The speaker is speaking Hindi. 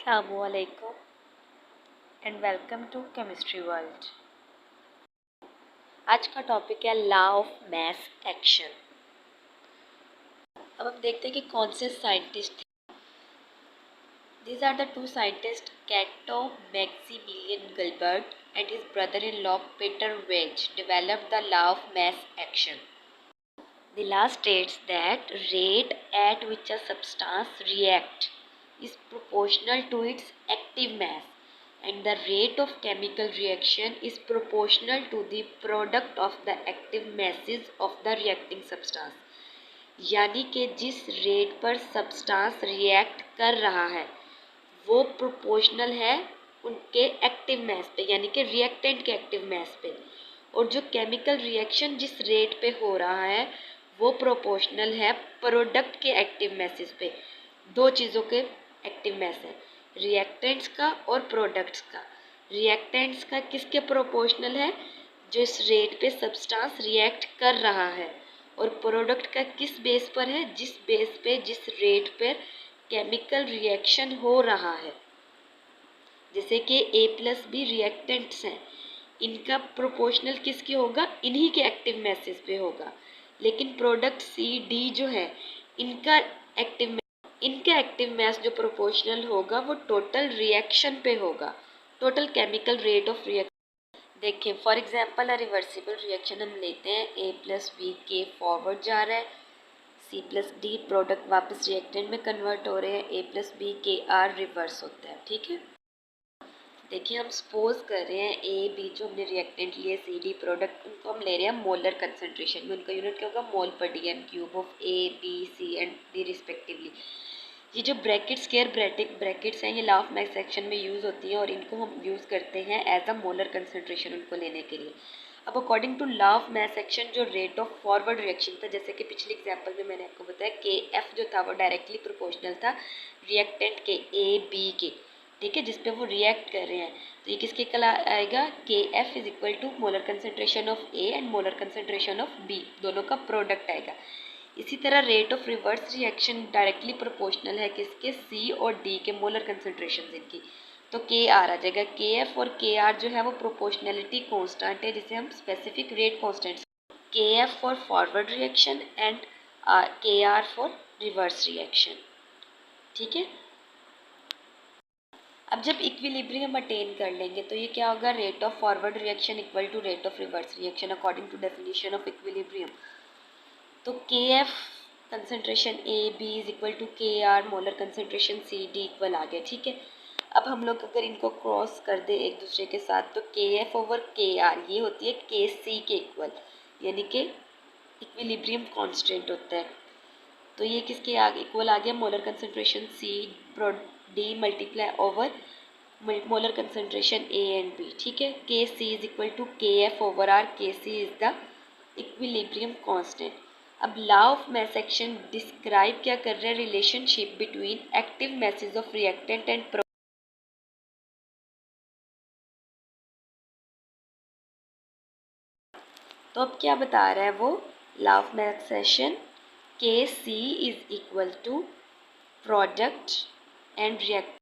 Assalamualaikum and welcome to Chemistry World। आज का टॉपिक है लॉ ऑफ मास एक्शन। अब हम देखते हैं कि कौन से साइंटिस्ट थे। These are the two scientists, Cato Maximilian Gilbert and his brother-in-law Peter Wage developed the law of mass action. The law states that rate at which a substance reacts is proportional to its active mass and the rate of chemical reaction is proportional to the product of the active masses of the reacting substance। यानी कि जिस रेट पर सब्सटेंस रिएक्ट कर रहा है वो प्रोपोर्शनल है उनके एक्टिव मास पे, यानी कि रिएक्टेंट के एक्टिव मास पे, और जो केमिकल रिएक्शन जिस रेट पे हो रहा है वो प्रोपोर्शनल है प्रोडक्ट के एक्टिव मासेस पे। दो चीज़ों के एक्टिव मास है, रिएक्टेंट्स का और प्रोडक्ट्स का। रिएक्टेंट्स का किसके प्रोपोर्शनल है, जो इस रेट पे सब्सटेंस रिएक्ट कर रहा है, और प्रोडक्ट का किस बेस पर है, जिस बेस पे जिस रेट पर केमिकल रिएक्शन हो रहा है। जैसे कि A+B रिएक्टेंट्स हैं, इनका प्रोपोर्शनल किसके होगा, इन्हीं के एक्टिव मासेस पे होगा। लेकिन प्रोडक्ट C, D जो है इनका एक्टिव मास जो प्रोपोर्शनल होगा वो टोटल रिएक्शन पे होगा, total chemical rate of reaction. देखिए फॉर एग्जांपल रिवर्सिबल रिएक्शन हम लेते हैं, A+B के फॉरवर्ड जा रहा है, C+D प्रोडक्ट वापस रिएक्टेंट में कन्वर्ट हो रहे हैं, A+B KR रिवर्स होता है। ठीक है, देखिए हम सपोज कर रहे हैं A, B जो हमने रिएक्टेंट लिए, C, D प्रोडक्ट, उनको हम ले रहे हैं मोलर कंसंट्रेशन में। उनका यूनिट क्या होगा, मोल पर dm³ of A, B, C and D respectively. ये जो ब्रैकेट स्क्वायर ब्रैकेट्स हैं ये लॉ ऑफ मास एक्शन में यूज़ होती हैं और इनको हम यूज़ करते हैं एज अ मोलर कंसंट्रेशन उनको लेने के लिए। अब according to law of mass action जो रेट ऑफ फॉरवर्ड रिएक्शन था, जैसे कि पिछले एग्जांपल में मैंने आपको बताया KF जो था वो डायरेक्टली प्रोपोर्शनल था रिएक्टेंट के A, B के, ठीक है, जिस पे वो रिएक्ट कर रहे हैं। तो ये किसके कला आएगा, KF is equal to molar concentration of A and molar concentration of B, दोनों का प्रोडक्ट आएगा। इसी तरह rate of reverse reaction directly proportional है किसके, C और D के मोलर कंसंट्रेशन इनकी। तो KR आ जाएगा, KF और KR जो है वो प्रोपोर्शनलिटी कांस्टेंट है जिसे हम specific rate constant, KF for forward reaction and KR for reverse reaction. ठीक है, अब जब इक्विलिब्रियम अटेन कर लेंगे तो ये क्या होगा, rate of forward reaction equal to rate of reverse reaction according to definition of equilibrium. तो KF concentration A, B is equal to KR molar concentration C, D equal आ गया। ठीक है, अब हम लोग अगर इनको क्रॉस कर दे एक दूसरे के साथ तो KF ओवर KR ये होती है KC के इक्वल, यानी कि इक्विलिब्रियम कांस्टेंट होता है। तो ये किसके आगे इक्वल आ गया, molar concentration C D multiply over molar concentration A and B। ठीक है, KC is equal to KF over R, KC is the equilibrium constant. अब law of mass action describe क्या कर रहा है, relationship between active masses of reactant and तो अब क्या बता रहा है वो law of mass action, KC is equal to product and react